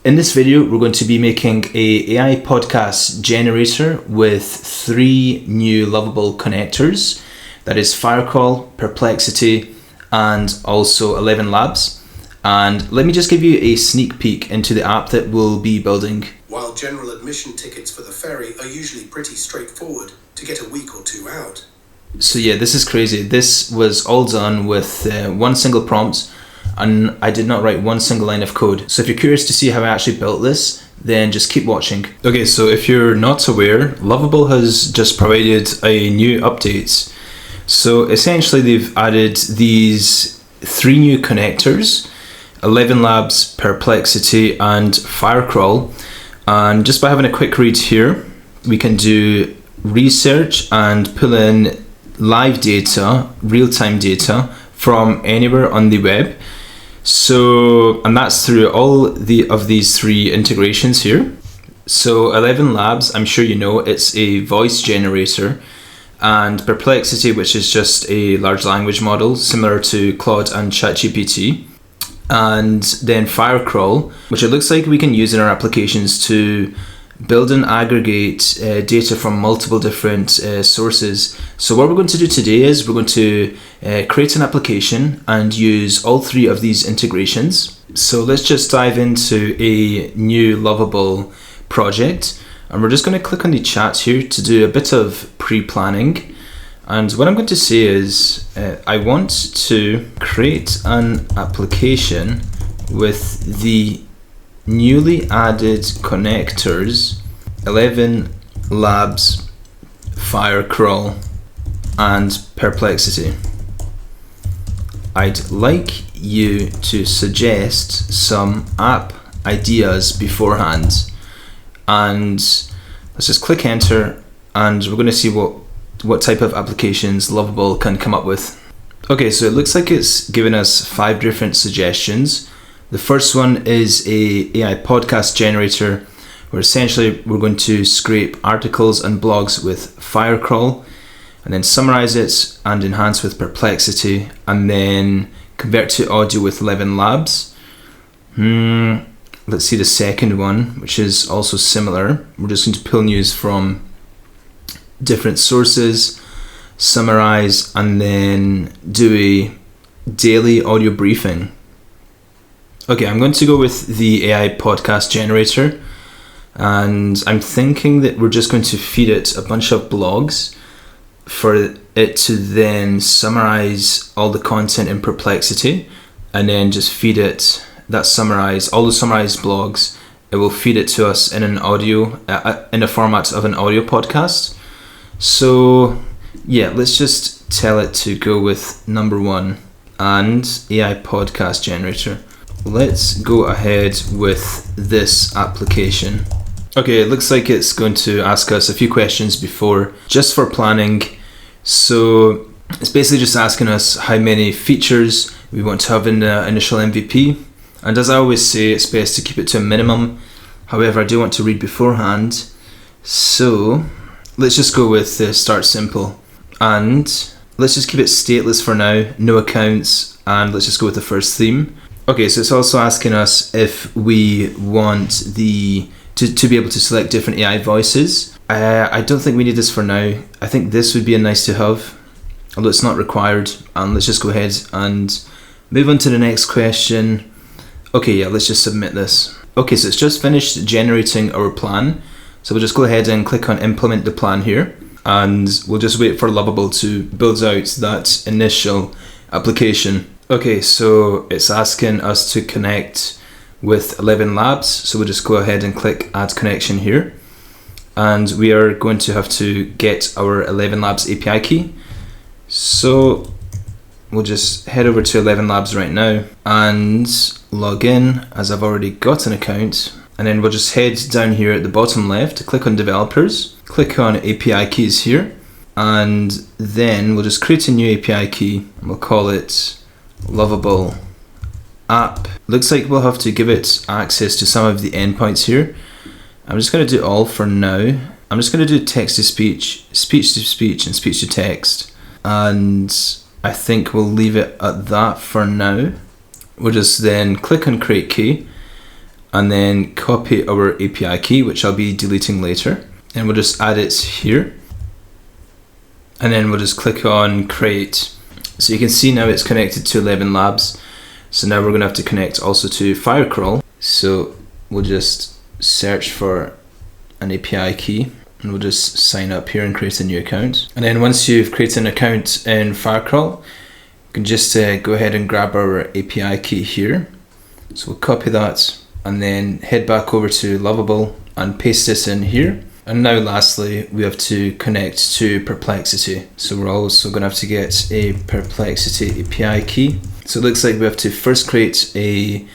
In this video, we're going to be making a AI podcast generator with 3 new Lovable connectors. That is Firecrawl, Perplexity, and also ElevenLabs. And let me just give you a sneak peek into the app that we'll be building. While general admission tickets for the ferry are usually pretty straightforward to get a week or two out. So yeah, this is crazy. This was all done with one single prompt, and I did not write one single line of code. So if you're curious to see how I actually built this, then just keep watching. Okay, so if you're not aware, Lovable has just provided a new update. So essentially they've added these 3 new connectors, ElevenLabs, Perplexity, and Firecrawl. And just by having a quick read here, we can do research and pull in live data, real-time data from anywhere on the web. So, and that's through all of these 3 integrations here. So ElevenLabs, I'm sure you know, it's a voice generator, and Perplexity, which is just a large language model similar to Claude and ChatGPT. And then Firecrawl, which it looks like we can use in our applications to build and aggregate data from multiple different sources. So what we're going to do today is we're going to create an application and use all 3 of these integrations. So let's just dive into a new Lovable project, and we're just going to click on the chat here to do a bit of pre-planning. And what I'm going to say is I want to create an application with the newly added connectors ElevenLabs Firecrawl and Perplexity. I'd like you to suggest some app ideas beforehand, and let's just click enter, and we're going to see what type of applications Lovable can come up with. Okay, so it looks like it's given us 5 different suggestions. The first one is a AI podcast generator, where essentially we're going to scrape articles and blogs with Firecrawl, and then summarize it and enhance with Perplexity, and then convert to audio with ElevenLabs. Let's see the second one, which is also similar. We're just going to pull news from different sources, summarize, and then do a daily audio briefing. Okay, I'm going to go with the AI podcast generator, and I'm thinking that we're just going to feed it a bunch of blogs for it to then summarize all the content in Perplexity, and then just feed it all the summarized blogs. It will feed it to us in an audio, in a format of an audio podcast. So yeah, let's just tell it to go with number 1 and AI podcast generator. Let's go ahead with this application. Okay, it looks like it's going to ask us a few questions before, just for planning. So it's basically just asking us how many features we want to have in the initial MVP. And as I always say, it's best to keep it to a minimum. However, I do want to read beforehand. So let's just go with start simple. And let's just keep it stateless for now, no accounts, and let's just go with the first theme. Okay, so it's also asking us if we want to be able to select different AI voices. I don't think we need this for now. I think this would be a nice to have, although it's not required. And let's just go ahead and move on to the next question. Okay, yeah, let's just submit this. Okay, so it's just finished generating our plan. So we'll just go ahead and click on implement the plan here, and we'll just wait for Lovable to build out that initial application. Okay, so it's asking us to connect with ElevenLabs, so we'll just go ahead and click add connection here, and we are going to have to get our ElevenLabs API key. So we'll just head over to ElevenLabs right now and log in, as I've already got an account, and then we'll just head down here at the bottom left to click on developers, click on API keys here, and then we'll just create a new API key, and we'll call it Lovable app. Looks like we'll have to give it access to some of the endpoints here. I'm just going to do all for now. I'm just going to do text to speech, speech to speech, and speech to text, and I think we'll leave it at that for now. We'll just then click on create key, and then copy our API key, which I'll be deleting later, and we'll just add it here, and then we'll just click on create. So you can see now it's connected to ElevenLabs. So now we're going to have to connect also to Firecrawl. So we'll just search for an API key, and we'll just sign up here and create a new account. And then once you've created an account in Firecrawl, you can just go ahead and grab our API key here. So we'll copy that and then head back over to Lovable and paste this in here. And now lastly, we have to connect to Perplexity. So we're also going to have to get a Perplexity API key. So it looks like we have to first create a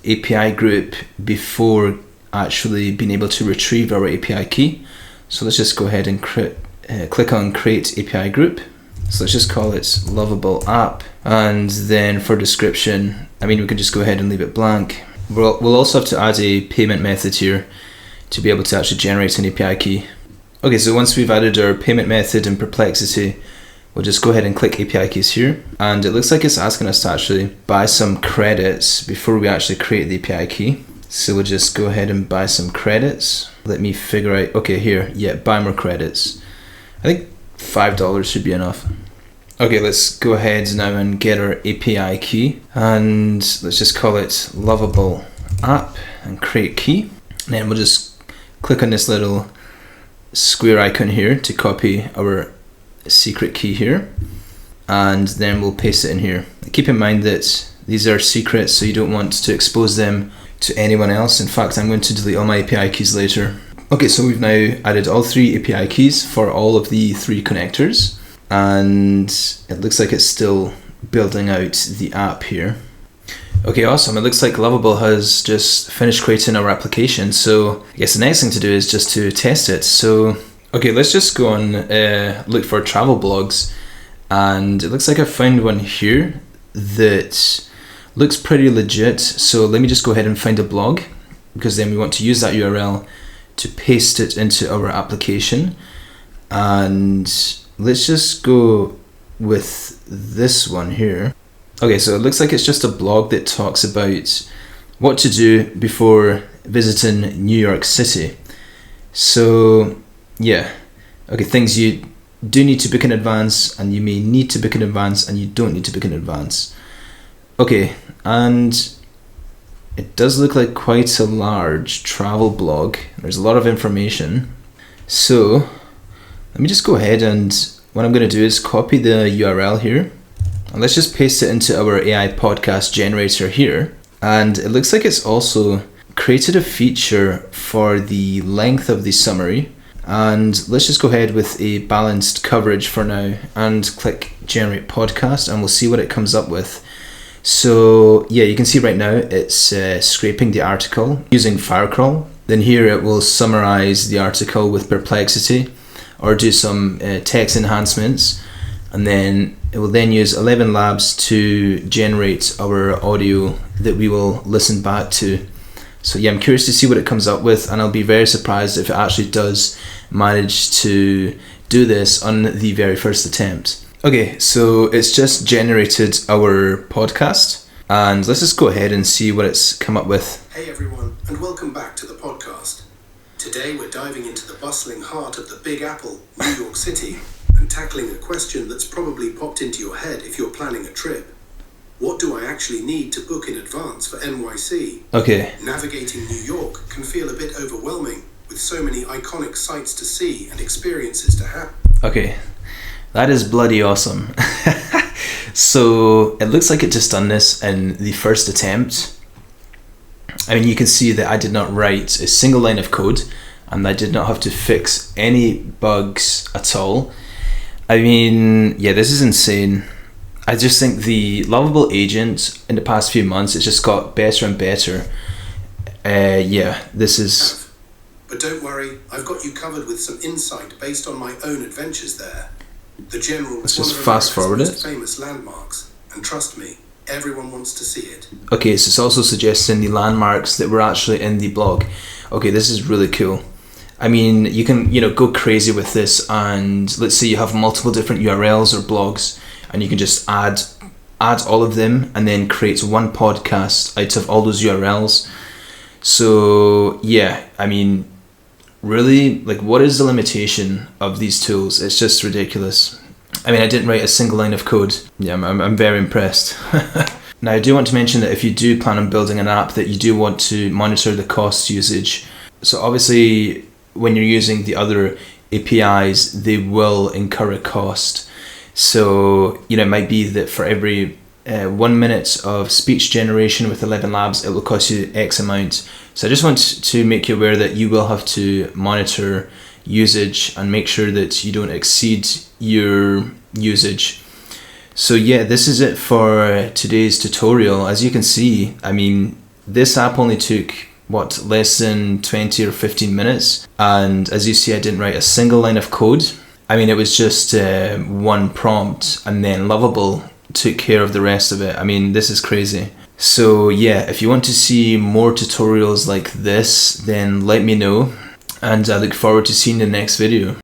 API group before actually being able to retrieve our API key. So let's just go ahead and click on create API group. So let's just call it Lovable app. And then for description, we can just go ahead and leave it blank. We'll also have to add a payment method here to be able to actually generate an API key. Okay, so once we've added our payment method in Perplexity, we'll just go ahead and click API keys here. And it looks like it's asking us to actually buy some credits before we actually create the API key. So we'll just go ahead and buy some credits. Let me figure out, okay, here, yeah, buy more credits. I think $5 should be enough. Okay, let's go ahead now and get our API key. And let's just call it Lovable app and create key. And then we'll just click on this little square icon here to copy our secret key here. And then we'll paste it in here. Keep in mind that these are secrets, so you don't want to expose them to anyone else. In fact, I'm going to delete all my API keys later. Okay, so we've now added all 3 API keys for all of the 3 connectors, and it looks like it's still building out the app here. Okay, awesome. It looks like Lovable has just finished creating our application, so I guess the next thing to do is just to test it. So, okay, let's just go on look for travel blogs, and it looks like I found one here that looks pretty legit. So let me just go ahead and find a blog, because then we want to use that URL to paste it into our application. And let's just go with this one here. Okay, so it looks like it's just a blog that talks about what to do before visiting New York City. So yeah, okay, things you do need to book in advance, and you may need to book in advance, and you don't need to book in advance. Okay, and it does look like quite a large travel blog. There's a lot of information. So let me just go ahead, and what I'm going to do is copy the URL here, and let's just paste it into our AI podcast generator here. And it looks like it's also created a feature for the length of the summary. And let's just go ahead with a balanced coverage for now and click generate podcast, and we'll see what it comes up with. So yeah, you can see right now it's scraping the article using Firecrawl. Then here it will summarize the article with Perplexity or do some text enhancements, and then it will then use ElevenLabs to generate our audio that we will listen back to. So yeah, I'm curious to see what it comes up with, and I'll be very surprised if it actually does manage to do this on the very first attempt. Okay, so it's just generated our podcast, and let's just go ahead and see what it's come up with. Hey everyone, and welcome back to the podcast. Today we're diving into the bustling heart of the Big Apple, New York City, and tackling a question that's probably popped into your head if you're planning a trip. What do I actually need to book in advance for NYC? Okay. Navigating New York can feel a bit overwhelming with so many iconic sights to see and experiences to have. Okay, that is bloody awesome. So it looks like it just done this in the first attempt. I mean, you can see that I did not write a single line of code, and I did not have to fix any bugs at all. I mean, yeah, this is insane. I just think the Lovable agent in the past few months, it's just got better and better. Yeah, this is... But don't worry, I've got you covered with some insight based on my own adventures there. The General is one of America's most famous landmarks, and trust me, everyone wants to see it. Okay, so it's also suggesting the landmarks that were actually in the blog. Okay, this is really cool. I mean, you can, go crazy with this, and let's say you have multiple different URLs or blogs, and you can just add all of them and then create one podcast out of all those URLs. So yeah, I mean, really, like, what is the limitation of these tools? It's just ridiculous. I mean, I didn't write a single line of code. Yeah, I'm very impressed. Now, I do want to mention that if you do plan on building an app, that you do want to monitor the cost usage. So obviously, when you're using the other APIs, they will incur a cost. So, it might be that for every 1 minute of speech generation with ElevenLabs, it will cost you X amount. So I just want to make you aware that you will have to monitor usage and make sure that you don't exceed your usage. So yeah, this is it for today's tutorial. As you can see, I mean, this app only took less than 20 or 15 minutes, and as you see, I didn't write a single line of code. I mean, it was just one prompt, and then Lovable took care of the rest of it. I mean, this is crazy. So yeah, if you want to see more tutorials like this, then let me know, and I look forward to seeing the next video.